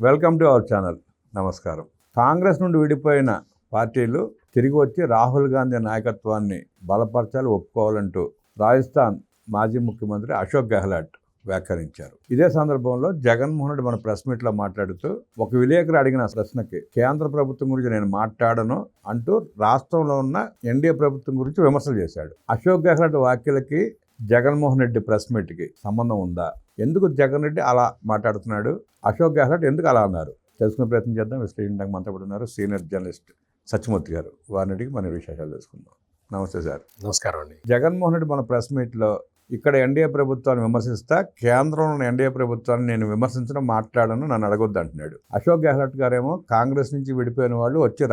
Welcome to our channel. నమస్కారం. కాంగ్రెస్ నుండి విడిపోయిన పార్టీలు తిరిగి వచ్చి రాహుల్ గాంధీ నాయకత్వాన్ని బలపరచాలి, ఒప్పుకోవాలంటూ రాజస్థాన్ మాజీ ముఖ్యమంత్రి అశోక్ గెహ్లాట్ వ్యాఖ్యానించారు. ఇదే సందర్భంలో జగన్మోహన్ రెడ్డి మన ప్రెస్ మీట్లో మాట్లాడుతూ ఒక విలేకరు అడిగిన ప్రశ్నకి కేంద్ర ప్రభుత్వం గురించి నేను మాట్లాడను అంటూ రాష్ట్రంలో ఉన్న ఎన్డీఏ ప్రభుత్వం గురించి విమర్శలు చేశాడు. అశోక్ గెహ్లాట్ వ్యాఖ్యలకి జగన్మోహన్ రెడ్డి ప్రెస్ మీట్కి సంబంధం ఉందా? ఎందుకు జగన్ రెడ్డి అలా మాట్లాడుతున్నాడు? అశోక్ గెహ్లాట్ ఎందుకు అలా అన్నారు? తెలుసుకునే ప్రయత్నం చేద్దాం. విశ్లేషించడానికి మనతో ఉన్నారు సీనియర్ జర్నలిస్ట్ సత్యమూర్తి గారు. వారిని అడిగి మన విశేషాలు తెలుసుకుందాం. నమస్తే సార్. నమస్కారం అండి. జగన్మోహన్ రెడ్డి మన ప్రెస్ మీట్లో ఇక్కడ ఎన్డీఏ ప్రభుత్వాన్ని విమర్శిస్తా, కేంద్రంలో ఎన్డీఏ ప్రభుత్వాన్ని నేను విమర్శించడం మాట్లాడను, నన్ను అడగొద్దు అంటున్నాడు. అశోక్ గెహ్లాట్ గారేమో కాంగ్రెస్ నుంచి విడిపోయిన వాళ్ళు వచ్చి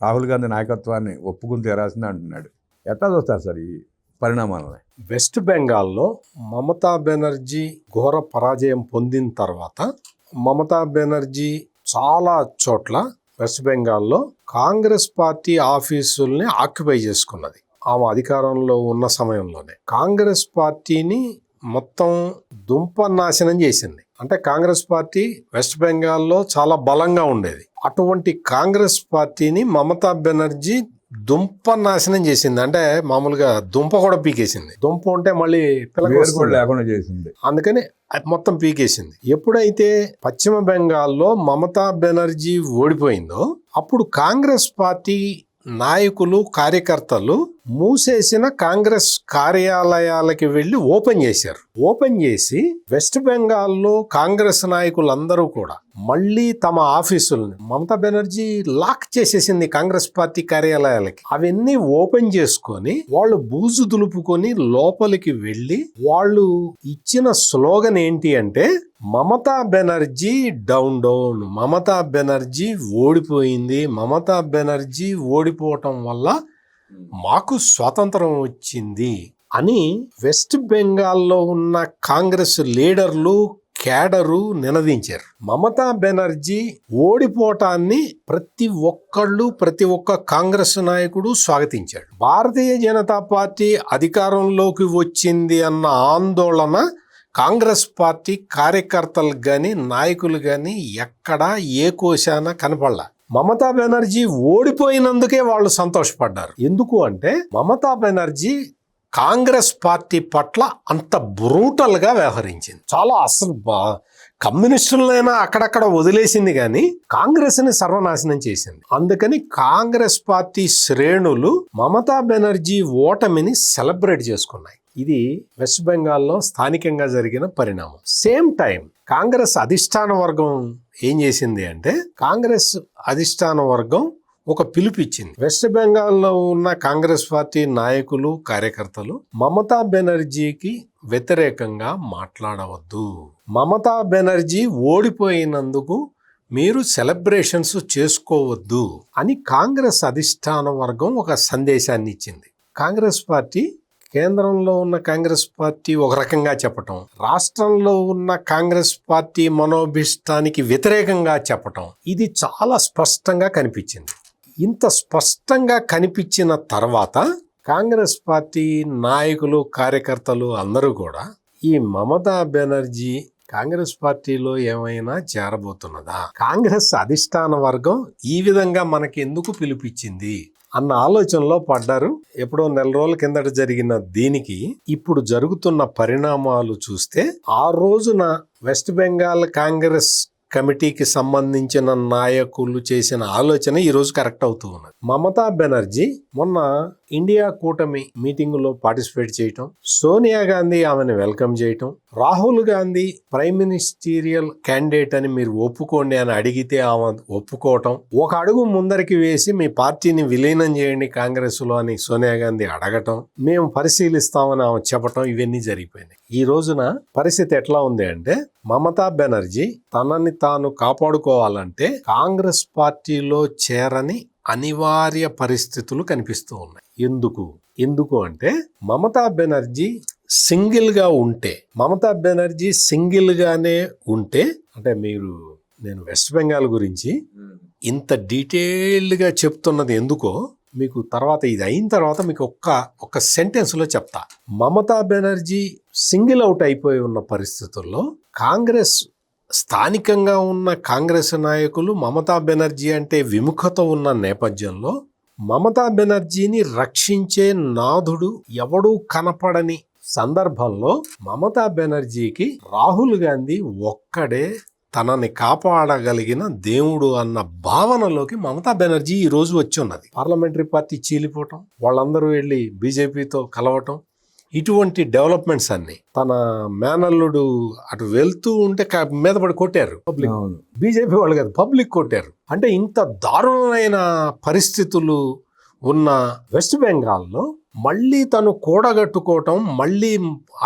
రాహుల్ గాంధీ నాయకత్వాన్ని ఒప్పుకుని తీరాల్సిందే అంటున్నాడు. ఎట్లా చూస్తారు సార్ ఈ పరిణామాలని? వెస్ట్ బెంగాల్లో మమతా బెనర్జీ ఘోర పరాజయం పొందిన తర్వాత మమతా బెనర్జీ చాలా చోట్ల వెస్ట్ బెంగాల్లో కాంగ్రెస్ పార్టీ ఆఫీసుల్ని ఆక్యుపై చేసుకున్నది. ఆమె అధికారంలో ఉన్న సమయంలోనే కాంగ్రెస్ పార్టీని మొత్తం దుంపనాశనం చేసింది. అంటే కాంగ్రెస్ పార్టీ వెస్ట్ బెంగాల్లో చాలా బలంగా ఉండేది. అటువంటి కాంగ్రెస్ పార్టీని మమతా బెనర్జీ దుంప నాశనం చేసింది. అంటే మామూలుగా దుంప కూడా పీకేసింది. దుంప ఉంటే మళ్ళీ లేకుండా చేసింది. అందుకని మొత్తం పీకేసింది. ఎప్పుడైతే పశ్చిమ బెంగాల్లో మమతా బెనర్జీ ఓడిపోయిందో అప్పుడు కాంగ్రెస్ పార్టీ నాయకులు, కార్యకర్తలు మూసేసిన కాంగ్రెస్ కార్యాలయాలకి వెళ్లి ఓపెన్ చేశారు. ఓపెన్ చేసి వెస్ట్ బెంగాల్లో కాంగ్రెస్ నాయకులందరూ కూడా మళ్ళీ తమ ఆఫీసుల్ని మమతా బెనర్జీ లాక్ చేసేసింది కాంగ్రెస్ పార్టీ కార్యాలయాలకి. అవన్నీ ఓపెన్ చేసుకొని వాళ్ళు బూజు దులుపుకొని లోపలికి వెళ్ళి వాళ్ళు ఇచ్చిన స్లోగన్ ఏంటి అంటే మమతా బెనర్జీ డౌన్ డౌన్, మమతా బెనర్జీ ఓడిపోయింది, మమతా బెనర్జీ ఓడిపోవటం వల్ల మాకు స్వాతంత్రం వచ్చింది అని వెస్ట్ బెంగాల్లో ఉన్న కాంగ్రెస్ లీడర్లు, క్యాడరు నినదించారు. మమతా బెనర్జీ ఓడిపోవటాన్ని ప్రతి ఒక్క కాంగ్రెస్ నాయకుడు స్వాగతించాడు. భారతీయ జనతా పార్టీ అధికారంలోకి వచ్చింది అన్న ఆందోళన కాంగ్రెస్ పార్టీ కార్యకర్తలకు గాని నాయకులు గాని ఎక్కడా ఏ కోశాన కనపడలా. మమతా బెనర్జీ ఓడిపోయినందుకే వాళ్ళు సంతోషపడ్డారు. ఎందుకు అంటే మమతా బెనర్జీ కాంగ్రెస్ పార్టీ పట్ల అంత బ్రూటల్ గా వ్యవహరించింది. చాలా అసలు కమ్యూనిస్టులైనా అక్కడక్కడ వదిలేసింది కానీ కాంగ్రెస్ ని సర్వనాశనం చేసింది. అందుకని కాంగ్రెస్ పార్టీ శ్రేణులు మమతా బెనర్జీ ఓటమిని సెలబ్రేట్ చేసుకున్నాయి. ఇది వెస్ట్ బెంగాల్లో స్థానికంగా జరిగిన పరిణామం. సేమ్ టైం కాంగ్రెస్ అధిష్టాన వర్గం ఏం చేసింది అంటే కాంగ్రెస్ అధిష్టాన వర్గం ఒక పిలుపు ఇచ్చింది. వెస్ట్ బెంగాల్లో ఉన్న కాంగ్రెస్ పార్టీ నాయకులు, కార్యకర్తలు మమతా బెనర్జీకి వ్యతిరేకంగా మాట్లాడవద్దు, మమతా బెనర్జీ ఓడిపోయినందుకు మీరు సెలబ్రేషన్స్ చేసుకోవద్దు అని కాంగ్రెస్ అధిష్టాన వర్గం ఒక సందేశాన్ని ఇచ్చింది. కాంగ్రెస్ పార్టీ, కేంద్రంలో ఉన్న కాంగ్రెస్ పార్టీ ఒక రకంగా చెప్పటం, రాష్ట్రంలో ఉన్న కాంగ్రెస్ పార్టీ మనోభిష్టానికి వ్యతిరేకంగా చెప్పటం, ఇది చాలా స్పష్టంగా కనిపించింది. ఇంత స్పష్టంగా కనిపించిన తర్వాత కాంగ్రెస్ పార్టీ నాయకులు, కార్యకర్తలు అందరూ కూడా ఈ మమతా బెనర్జీ కాంగ్రెస్ పార్టీలో ఏమైనా చేరబోతున్నదా, కాంగ్రెస్ అధిష్టాన వర్గం ఈ విధంగా మనకి ఎందుకు పిలిపించింది అన్న ఆలోచనలో పడ్డారు. ఎప్పుడో నెల రోజుల కిందట జరిగిన దీనికి ఇప్పుడు జరుగుతున్న పరిణామాలు చూస్తే ఆ రోజున వెస్ట్ బెంగాల్ కాంగ్రెస్ కమిటీకి సంబంధించిన నాయకులు చేసిన ఆలోచన ఈ రోజు కరెక్ట్ అవుతూ ఉన్నది. మమతా బెనర్జీ మొన్న ఇండియా కూటమి మీటింగులో పార్టిసిపేట్ చేయటం, సోనియా గాంధీ ఆమెను వెల్కమ్ చేయటం, Rahul Gandhi prime ministerial candidate అని మీరు ఒప్పుకోండి అని అడిగితే ఆమె ఒప్పుకోవటం, ఒక అడుగు ముందరికి వేసి మీ పార్టీని విలీనం చేయండి కాంగ్రెస్ లో అని సోనియా గాంధీ అడగటం, మేము పరిశీలిస్తామని ఆమె చెప్పటం, ఇవన్నీ జరిగిపోయినాయి. ఈ రోజున పరిస్థితి ఎట్లా ఉంది అంటే మమతా బెనర్జీ తనని తాను కాపాడుకోవాలంటే కాంగ్రెస్ పార్టీలో చేరని అనివార్య పరిస్థితులు కనిపిస్తూ ఉన్నాయి. ఎందుకు అంటే మమతా బెనర్జీ సింగిల్ గానే ఉంటే అంటే నేను వెస్ట్ బెంగాల్ గురించి ఇంత డీటెయిల్డ్ గా చెప్తున్నది ఎందుకో మీకు తర్వాత ఇది అయిన తర్వాత మీకు ఒక్క సెంటెన్స్ లో చెప్తా. మమతా బెనర్జీ సింగిల్ అవుట్ అయిపోయి ఉన్న పరిస్థితుల్లో కాంగ్రెస్ స్థానికంగా ఉన్న కాంగ్రెస్ నాయకులు మమతా బెనర్జీ అంటే విముఖత ఉన్న నేపథ్యంలో మమతా బెనర్జీని రక్షించే నాథుడు ఎవడూ కనపడని సందర్భంలో మమతా బెనర్జీకి రాహుల్ గాంధీ ఒక్కడే తనని కాపాడగలిగిన దేవుడు అన్న భావనలోకి మమతా బెనర్జీ ఈ రోజు వచ్చి ఉన్నది. పార్లమెంటరీ పార్టీ చీలిపోవటం, వాళ్ళందరూ వెళ్ళి బీజేపీతో కలవటం, ఇటువంటి డెవలప్మెంట్స్ అన్ని తన మేనల్లుడు అటు వెళ్తూ ఉంటే మీద పడి కొట్టారు పబ్లిక్. బీజేపీ వాళ్ళు కాదు, పబ్లిక్ కొట్టారు. అంటే ఇంత దారుణమైన పరిస్థితులు ఉన్న వెస్ట్ బెంగాల్లో మళ్ళీ తను కూడగట్టుకోవటం, మళ్ళీ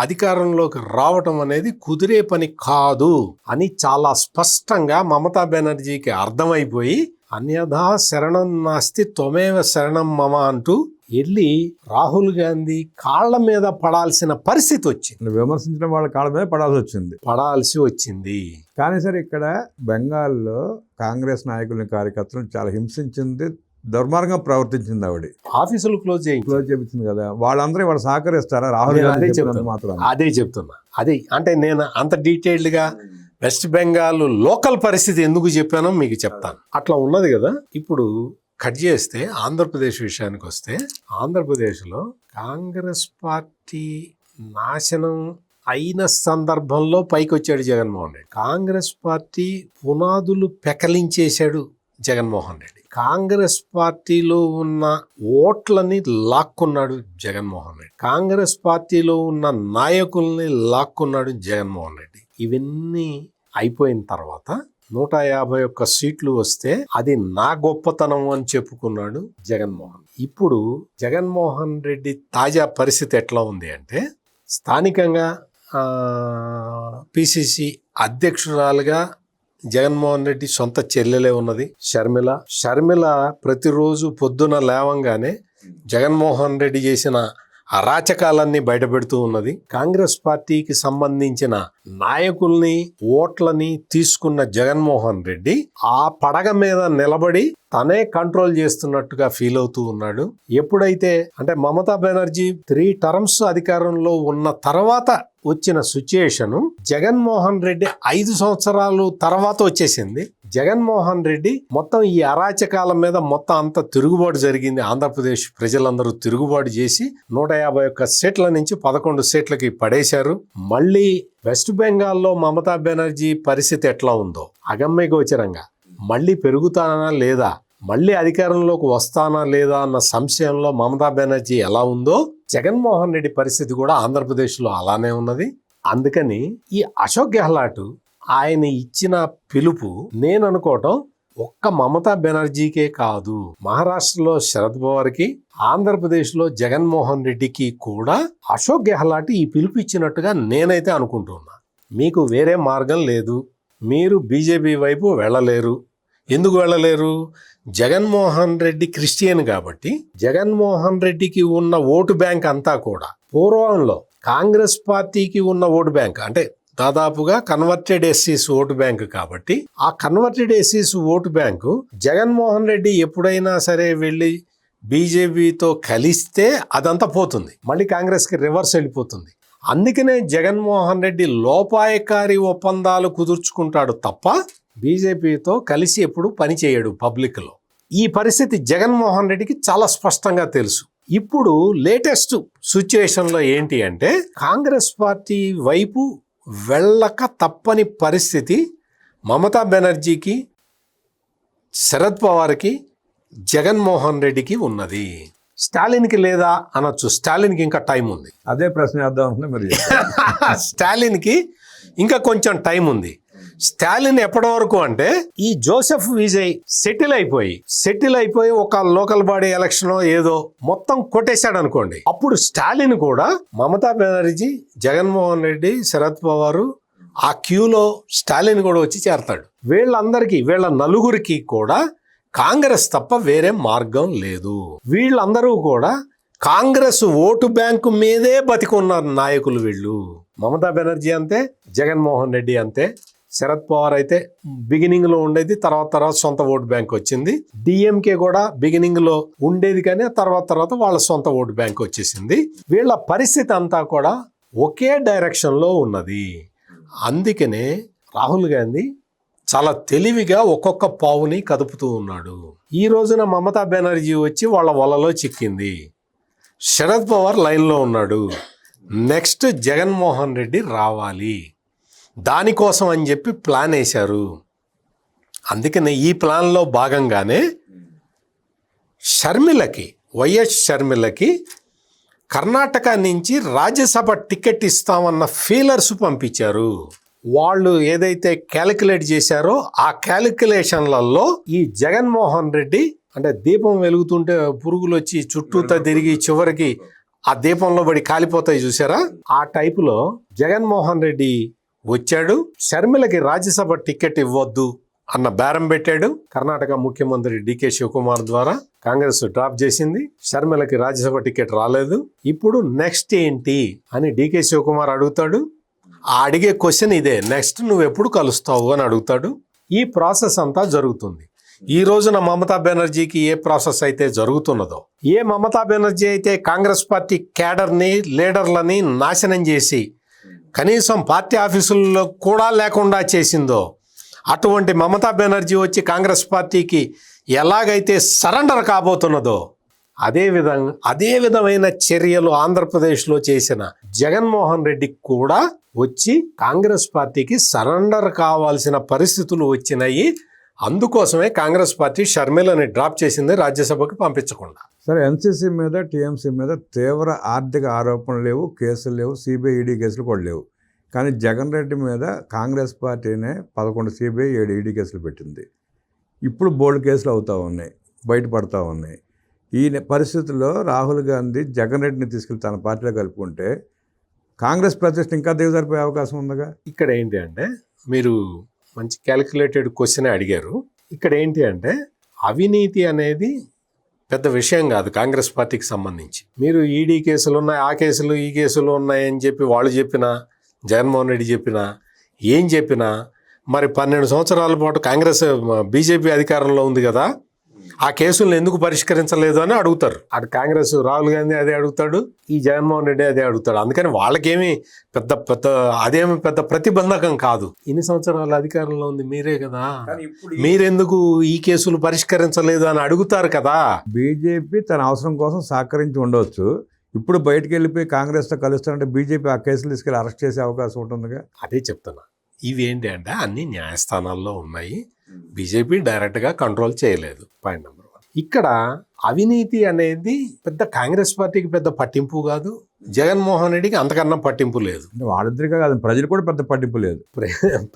అధికారంలోకి రావటం అనేది కుదిరే పని కాదు అని చాలా స్పష్టంగా మమతా బెనర్జీకి అర్థమైపోయి అన్యథా శరణం నాస్తి త్వమేవ శరణం మమ అంటూ వెళ్ళి రాహుల్ గాంధీ కాళ్ల మీద పడాల్సిన పరిస్థితి వచ్చింది. విమర్శించిన వాళ్ళ కాళ్ళ మీద పడాల్సి వచ్చింది. కానీ సరే ఇక్కడ బెంగాల్లో కాంగ్రెస్ నాయకులని కార్యకర్తలను చాలా హింసించింది, దుర్మార్గంగా ప్రవర్తించింది. ఆవిడ ఆఫీసులు క్లోజ్ చేయించింది కదా. వాళ్ళందరూ వాళ్ళు సహకరిస్తారా రాహుల్ గాంధీ? అదే చెప్తున్నా. అదే అంటే నేను అంత డీటెయిల్డ్ గా వెస్ట్ బెంగాల్ లోకల్ పరిస్థితి ఎందుకు చెప్పానో మీకు చెప్తాను. అట్లా ఉన్నది కదా. ఇప్పుడు కట్ చేస్తే ఆంధ్రప్రదేశ్ విషయానికి వస్తే, ఆంధ్రప్రదేశ్లో కాంగ్రెస్ పార్టీ నాశనం అయిన సందర్భంలో పైకి వచ్చాడు జగన్మోహన్ రెడ్డి. కాంగ్రెస్ పార్టీ పునాదులు పెకలించేశాడు జగన్మోహన్ రెడ్డి. కాంగ్రెస్ పార్టీలో ఉన్న ఓట్లని లాక్కున్నాడు జగన్మోహన్ రెడ్డి. కాంగ్రెస్ పార్టీలో ఉన్న నాయకుల్ని లాక్కున్నాడు జగన్మోహన్ రెడ్డి. ఇవన్నీ అయిపోయిన తర్వాత 151 సీట్లు వస్తే అది నా గొప్పతనం అని చెప్పుకున్నాడు జగన్మోహన్. ఇప్పుడు జగన్మోహన్ రెడ్డి తాజా పరిస్థితి ఎట్లా ఉంది అంటే, స్థానికంగా పిసిసి అధ్యక్షురాలుగా జగన్మోహన్ రెడ్డి సొంత చెల్లెలే ఉన్నది షర్మిల ప్రతిరోజు పొద్దున లేవంగానే జగన్మోహన్ రెడ్డి చేసిన అరాచకాలన్నీ బయటపెడుతూ ఉన్నది. కాంగ్రెస్ పార్టీకి సంబంధించిన నాయకుల్ని, ఓట్లని తీసుకున్న జగన్మోహన్ రెడ్డి ఆ పడగ మీద నిలబడి తనే కంట్రోల్ చేస్తున్నట్టుగా ఫీల్ అవుతూ ఉన్నాడు. ఎప్పుడైతే అంటే మమతా బెనర్జీ 3 టర్మ్స్ అధికారంలో ఉన్న తర్వాత వచ్చిన సిచ్యుయేషన్ జగన్మోహన్ రెడ్డి 5 సంవత్సరాలు తర్వాత వచ్చేసింది. జగన్మోహన్ రెడ్డి మొత్తం ఈ అరాచకాల మీద మొత్తం అంత తిరుగుబాటు జరిగింది. ఆంధ్రప్రదేశ్ ప్రజలందరూ తిరుగుబాటు చేసి 151 సీట్ల నుంచి 11 సీట్లకి పడేశారు. మళ్ళీ వెస్ట్ బెంగాల్లో మమతా బెనర్జీ పరిస్థితి ఎట్లా ఉందో అగమ్య గోచరంగా మళ్ళీ పెరుగుతానా లేదా, మళ్ళీ అధికారంలోకి వస్తానా లేదా అన్న సంశయంలో మమతా బెనర్జీ ఎలా ఉందో జగన్మోహన్ రెడ్డి పరిస్థితి కూడా ఆంధ్రప్రదేశ్లో అలానే ఉన్నది. అందుకని ఈ అశోక్ గెహ్లాట్ ఆయన ఇచ్చిన పిలుపు నేను అనుకోవటం ఒక్క మమతా బెనర్జీకే కాదు, మహారాష్ట్రలో శరద్ పవార్కి, ఆంధ్రప్రదేశ్లో జగన్మోహన్ రెడ్డికి కూడా అశోక్ గెహ్లాట్ ఈ పిలుపు ఇచ్చినట్టుగా నేనైతే అనుకుంటున్నా. మీకు వేరే మార్గం లేదు, మీరు బీజేపీ వైపు వెళ్ళలేరు. ఎందుకు వెళ్ళలేరు? జగన్మోహన్ రెడ్డి క్రిస్టియన్ కాబట్టి జగన్మోహన్ రెడ్డికి ఉన్న ఓటు బ్యాంక్ అంతా కూడా పూర్వంలో కాంగ్రెస్ పార్టీకి ఉన్న ఓటు బ్యాంక్ అంటే దాదాపుగా కన్వర్టెడ్ ఎస్సీస్ ఓటు బ్యాంకు కాబట్టి ఆ కన్వర్టెడ్ ఎస్సీస్ ఓటు బ్యాంకు జగన్మోహన్ రెడ్డి ఎప్పుడైనా సరే వెళ్ళి బీజేపీతో కలిస్తే అదంతా పోతుంది, మళ్ళీ కాంగ్రెస్కి రివర్స్ వెళ్ళిపోతుంది. అందుకనే జగన్మోహన్ రెడ్డి లోపాయకారి ఒప్పందాలు కుదుర్చుకుంటాడు తప్ప బీజేపీతో కలిసి ఎప్పుడు పని చేయడు పబ్లిక్లో. ఈ పరిస్థితి జగన్మోహన్ రెడ్డికి చాలా స్పష్టంగా తెలుసు. ఇప్పుడు లేటెస్ట్ సిచ్యుయేషన్లో ఏంటి అంటే కాంగ్రెస్ పార్టీ వైపు వెళ్ళక తప్పని పరిస్థితి మమతా బెనర్జీకి, శరద్ పవార్కి, జగన్మోహన్ రెడ్డికి ఉన్నది. స్టాలిన్కి లేదా అనొచ్చు, స్టాలిన్కి ఇంకా టైం ఉంది. అదే ప్రశ్న వేద్దాం అనుకున్నా మరి. స్టాలిన్కి ఇంకా కొంచెం టైం ఉంది. స్టాలిన్ ఎప్పటి వరకు అంటే ఈ జోసెఫ్ విజయ్ సెటిల్ అయిపోయి ఒక లోకల్ బాడీ ఎలక్షన్ ఏదో మొత్తం కొట్టేశాడు అనుకోండి, అప్పుడు స్టాలిన్ కూడా మమతా బెనర్జీ, జగన్మోహన్ రెడ్డి, శరద్ పవారు ఆ క్యూలో స్టాలిన్ కూడా వచ్చి చేరతాడు. వీళ్ళ నలుగురికి కూడా కాంగ్రెస్ తప్ప వేరే మార్గం లేదు. వీళ్ళందరూ కూడా కాంగ్రెస్ ఓటు బ్యాంకు మీదే బతికున్న నాయకులు వీళ్ళు. మమతా బెనర్జీ అంతే, జగన్మోహన్ రెడ్డి అంతే. శరద్ పవార్ అయితే బిగినింగ్ లో ఉండేది, తర్వాత సొంత ఓటు బ్యాంక్ వచ్చింది. డిఎంకే కూడా బిగినింగ్ లో ఉండేది కానీ తర్వాత వాళ్ళ సొంత ఓటు బ్యాంక్ వచ్చేసింది. వీళ్ళ పరిస్థితి అంతా కూడా ఒకే డైరెక్షన్ లో ఉన్నది. అందుకనే రాహుల్ గాంధీ చాలా తెలివిగా ఒక్కొక్క పావుని కదుపుతూ ఉన్నాడు. ఈ రోజున మమతా బెనర్జీ వచ్చి వాళ్ళ వలలో చిక్కింది. శరద్ పవార్ లైన్లో ఉన్నాడు. నెక్స్ట్ జగన్మోహన్ రెడ్డి రావాలి, దానికోసం అని చెప్పి ప్లాన్ వేశారు. అందుకనే ఈ ప్లాన్లో భాగంగానే షర్మిలకి, వైఎస్ షర్మిలకి కర్ణాటక నుంచి రాజ్యసభ టికెట్ ఇస్తామన్న ఫీలర్స్ పంపించారు. వాళ్ళు ఏదైతే క్యాలిక్యులేట్ చేశారో ఆ క్యాలిక్యులేషన్లలో ఈ జగన్మోహన్ రెడ్డి అంటే దీపం వెలుగుతుంటే పురుగులు వచ్చి చుట్టూతా తిరిగి చివరికి ఆ దీపంలో పడి కాలిపోతాయి చూసారా, ఆ టైపులో జగన్మోహన్ రెడ్డి వచ్చాడు. షర్మిలకి రాజ్యసభ టికెట్ ఇవ్వద్దు అన్న బేరం పెట్టాడు. కర్ణాటక ముఖ్యమంత్రి డికే శివకుమార్ ద్వారా కాంగ్రెస్ డ్రాప్ చేసింది. షర్మిలకి రాజ్యసభ టికెట్ రాలేదు. ఇప్పుడు నెక్స్ట్ ఏంటి అని డికే శివకుమార్ అడుగుతాడు. ఆ అడిగే క్వశ్చన్ ఇదే, నెక్స్ట్ నువ్వు ఎప్పుడు కలుస్తావు అని అడుగుతాడు. ఈ ప్రాసెస్ అంతా జరుగుతుంది. ఈ రోజున మమతా బెనర్జీకి ఏ ప్రాసెస్ అయితే జరుగుతున్నదో, ఏ మమతా బెనర్జీ అయితే కాంగ్రెస్ పార్టీ క్యాడర్ని, లీడర్లని నాశనం చేసి కనీసం పార్టీ ఆఫీసుల్లో కూడా లేకుండా చేసిందో, అటువంటి మమతా బెనర్జీ వచ్చి కాంగ్రెస్ పార్టీకి ఎలాగైతే సరెండర్ కాబోతున్నదో అదే విధమైన చర్యలు ఆంధ్రప్రదేశ్లో చేసిన జగన్మోహన్ రెడ్డి కూడా వచ్చి కాంగ్రెస్ పార్టీకి సరెండర్ కావాల్సిన పరిస్థితులు వచ్చినాయి. అందుకోసమే కాంగ్రెస్ పార్టీ షర్మిలని డ్రాప్ చేసింది, రాజ్యసభకు పంపించకుండా. సరే, ఎన్సీసీ మీద, టీఎంసీ మీద తీవ్ర ఆర్థిక ఆరోపణలు లేవు, కేసులు లేవు, సిబిఐ ఈడీ కేసులు కూడా లేవు. కానీ జగన్ రెడ్డి మీద కాంగ్రెస్ పార్టీనే 11 సిబిఐ 7 ఈడీ కేసులు పెట్టింది. ఇప్పుడు బోల్డ్ కేసులు అవుతూ ఉన్నాయి, బయటపడతా ఉన్నాయి. ఈ పరిస్థితుల్లో రాహుల్ గాంధీ జగన్ రెడ్డిని తీసుకెళ్లి తన పార్టీలో కలుపుకుంటే కాంగ్రెస్ ప్రతిష్ట ఇంకా దిగజారిపోయే అవకాశం ఉందిగా. ఇక్కడ ఏంటి అంటే, మీరు మంచి క్యాలిక్యులేటెడ్ క్వశ్చన్ అడిగారు. ఇక్కడ ఏంటి అంటే, అవినీతి అనేది పెద్ద విషయం కాదు కాంగ్రెస్ పార్టీకి సంబంధించి. మీరు ఈడీ కేసులు ఉన్నాయి, ఆ కేసులు ఈ కేసులు ఉన్నాయని చెప్పి వాళ్ళు చెప్పినా, జగన్మోహన్ రెడ్డి చెప్పినా, ఏం చెప్పినా, మరి 12 సంవత్సరాల పాటు బీజేపీ అధికారంలో ఉంది కదా, ఆ కేసులను ఎందుకు పరిష్కరించలేదు అని అడుగుతారు. అటు కాంగ్రెస్ రాహుల్ గాంధీ అదే అడుగుతాడు, ఈ జగన్మోహన్ రెడ్డి అదే అడుగుతాడు. అందుకని వాళ్ళకేమీ అదేమి పెద్ద ప్రతిబంధకం కాదు. ఇన్ని సంవత్సరాల అధికారంలో ఉంది మీరే కదా, మీరెందుకు ఈ కేసులు పరిష్కరించలేదు అని అడుగుతారు కదా. బీజేపీ తన అవసరం కోసం సహకరించి ఉండవచ్చు. ఇప్పుడు బయటకు వెళ్ళిపోయి కాంగ్రెస్తో కలుస్తానంటే బీజేపీ ఆ కేసులు తీసుకెళ్ళి అరెస్ట్ చేసే అవకాశం ఉంటుందిగా. అదే చెప్తున్నా. ఇవి ఏంటి అంటే అన్ని న్యాయస్థానాల్లో ఉన్నాయి, బీజేపీ డైరెక్ట్గా కంట్రోల్ చేయలేదు. Point number 1. ఇక్కడ అవినీతి అనేది పెద్ద కాంగ్రెస్ పార్టీకి పెద్ద పట్టింపు కాదు, జగన్మోహన్ రెడ్డికి అంతకన్నా పట్టింపు లేదు. వాళ్ళిద్దరిగా కాదు, ప్రజలు కూడా పెద్ద పట్టింపు లేదు.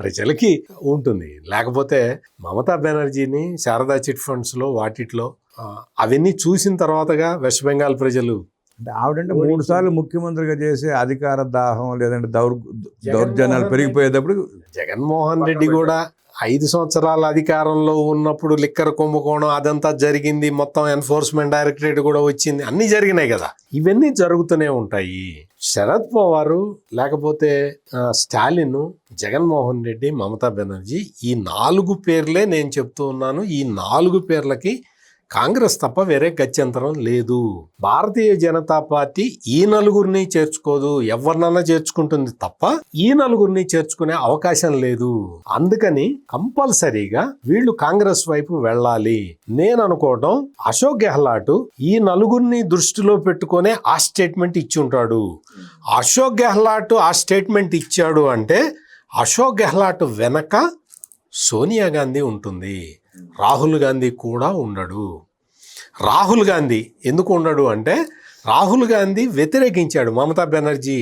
ప్రజలకి ఉంటుంది. లేకపోతే మమతా బెనర్జీని శారదా చిట్ ఫండ్స్లో వాటిట్లో అవన్నీ చూసిన తర్వాతగా వెస్ట్ బెంగాల్ ప్రజలు అంటే ఆవిడంటే 3 సార్లు ముఖ్యమంత్రిగా చేసే అధికార దాహం లేదంటే దౌర్జన్యాలు పెరిగిపోయేటప్పుడు జగన్మోహన్ రెడ్డి కూడా 5 సంవత్సరాల అధికారంలో ఉన్నప్పుడు లిక్కర్ కుంభకోణం అదంతా జరిగింది, మొత్తం ఎన్ఫోర్స్మెంట్ డైరెక్టరేట్ కూడా వచ్చింది, అన్నీ జరిగినాయి కదా. ఇవన్నీ జరుగుతూనే ఉంటాయి. శరద్ పవారు లేకపోతే స్టాలిన్, జగన్మోహన్ రెడ్డి, మమతా బెనర్జీ, ఈ 4 పేర్లే నేను చెప్తూ ఉన్నాను. ఈ 4 పేర్లకి కాంగ్రెస్ తప్ప వేరే గత్యంతరం లేదు. భారతీయ జనతా పార్టీ ఈ 4 చేర్చుకోదు, ఎవరినన్నా చేర్చుకుంటుంది తప్ప ఈ 4 చేర్చుకునే అవకాశం లేదు. అందుకని కంపల్సరీగా వీళ్ళు కాంగ్రెస్ వైపు వెళ్ళాలి. నేను అనుకోవడం, అశోక్ గెహ్లాట్ ఈ 4 దృష్టిలో పెట్టుకునే ఆ స్టేట్మెంట్ ఇచ్చి ఉంటాడు. అశోక్ గెహ్లాట్ ఆ స్టేట్మెంట్ ఇచ్చాడు అంటే అశోక్ గెహ్లాట్ వెనక సోనియా గాంధీ ఉంటుంది, రాహుల్ గాంధీ కూడా ఉండడు. రాహుల్ గాంధీ ఎందుకు ఉండడు అంటే, రాహుల్ గాంధీ వ్యతిరేకించాడు మమతా బెనర్జీ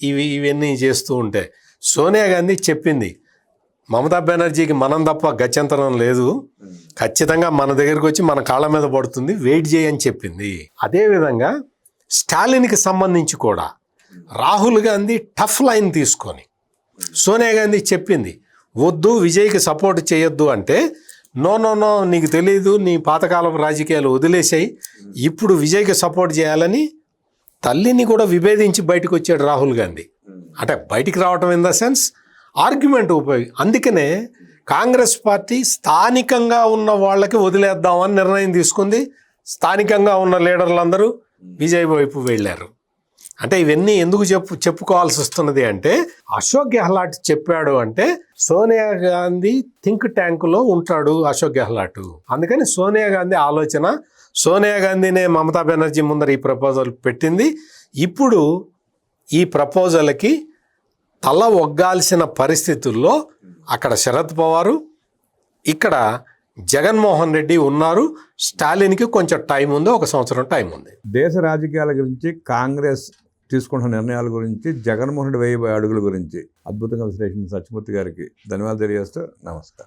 ఇవన్నీ చేస్తూ ఉంటే. సోనియా గాంధీ చెప్పింది, మమతా బెనర్జీకి మనం తప్ప గత్యంతరం లేదు, ఖచ్చితంగా మన దగ్గరికి వచ్చి మన కాళ్ళ మీద పడుతుంది, వెయిట్ చేయని చెప్పింది. అదేవిధంగా స్టాలిన్కి సంబంధించి కూడా రాహుల్ గాంధీ టఫ్ లైన్ తీసుకొని సోనియా గాంధీ చెప్పింది, వద్దు విజయ్కి సపోర్ట్ చేయొద్దు అంటే, నో నో నో నీకు తెలీదు, నీ పాతకాలపు రాజకీయాలు వదిలేసాయి, ఇప్పుడు విజయ్కి సపోర్ట్ చేయాలని తల్లిని కూడా విభేదించి బయటకు వచ్చాడు రాహుల్ గాంధీ. అంటే బయటికి రావటం ఇన్ ద సెన్స్ ఆర్గ్యుమెంట్ అందుకనే కాంగ్రెస్ పార్టీ స్థానికంగా ఉన్న వాళ్ళకి వదిలేద్దామని నిర్ణయం తీసుకుంది. స్థానికంగా ఉన్న లీడర్లందరూ విజయ్ వైపు వెళ్ళారు. అంటే ఇవన్నీ ఎందుకు చెప్పుకోవాల్సి వస్తున్నది అంటే అశోక్ గెహ్లాట్ చెప్పాడు అంటే సోనియా గాంధీ థింక్ ట్యాంకులో ఉంటాడు అశోక్ గెహ్లాట్. అందుకని సోనియా గాంధీ ఆలోచన, సోనియా గాంధీనే మమతా బెనర్జీ ముందర ఈ ప్రపోజల్ పెట్టింది. ఇప్పుడు ఈ ప్రపోజల్కి తల ఒగ్గాల్సిన పరిస్థితుల్లో అక్కడ శరద్ పవారు, ఇక్కడ జగన్మోహన్ రెడ్డి ఉన్నారు. స్టాలిన్కి కొంచెం టైం ఉంది, 1 సంవత్సరం టైం ఉంది. దేశ రాజకీయాల గురించి, కాంగ్రెస్ తీసుకుంటున్న నిర్ణయాల గురించి, జగన్మోహన్ రెడ్డి వేయబోయే అడుగుల గురించి అద్భుతంగా విశ్లేషించిన సత్యమూర్తి గారికి ధన్యవాదాలు తెలియజేస్తూ నమస్కారం.